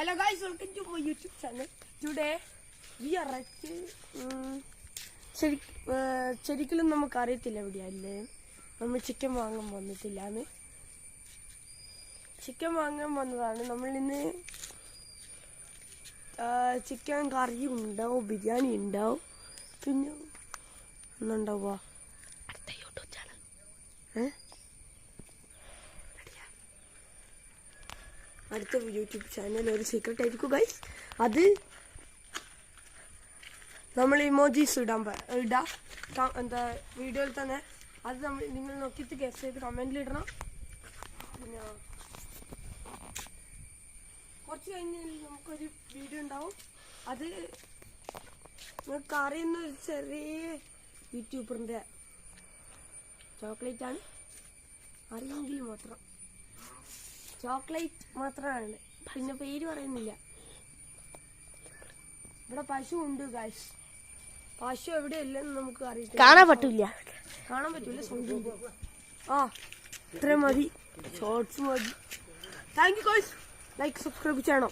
Hello guys, welcome to my YouTube channel. Today we are at ശരിക്കും നമുക്ക് അറിയത്തില്ല എവിടെയല്ലേ നമ്മൾ ചിക്കൻ വാങ്ങാൻ വന്നിട്ടില്ലാന്ന്. ചിക്കൻ വാങ്ങാൻ വന്നതാണ്. നമ്മൾ ഇന്ന് ചിക്കൻ കറി ഉണ്ടാവും, ബിരിയാണി ഉണ്ടാവും, പിന്നെ ഒന്നുണ്ടാവുക അടുത്ത യൂട്യൂബ് ചാനൽ. അടുത്ത യൂട്യൂബ് ചാനൽ ഒരു സീക്രട്ട് ആയിരിക്കും ഗൈസ്. അത് നമ്മൾ ഇമോജീസ് ഇടാം എന്താ വീഡിയോയിൽ തന്നെ. അത് നിങ്ങൾ നോക്കിയിട്ട് ഗസ് ചെയ്ത് കമന്റിൽ ഇടണം. പിന്നെ കുറച്ച് കഴിഞ്ഞാൽ നമുക്കൊരു വീഡിയോ ഉണ്ടാവും. അത് നിങ്ങൾക്ക് അറിയുന്ന ഒരു ചെറിയ യൂട്യൂബറിൻ്റെ ചോക്ലേറ്റ് ആണ്. അറിയെങ്കിൽ മാത്രം ചോക്ലേറ്റ് മാത്രമാണ്, പിന്നെ പേര് പറയുന്നില്ല. ഇവിടെ പശു ഉണ്ട് ഗൈസ്. പശു എവിടെയല്ലെന്ന് നമുക്ക് അറിയില്ല, കാണാൻ പറ്റൂല. സൗണ്ട് ഉണ്ട്. ഇത്രയും മതി, ഷോർട്സ് മതി. Thank you guys. Like subscribe ചെയ്യണം.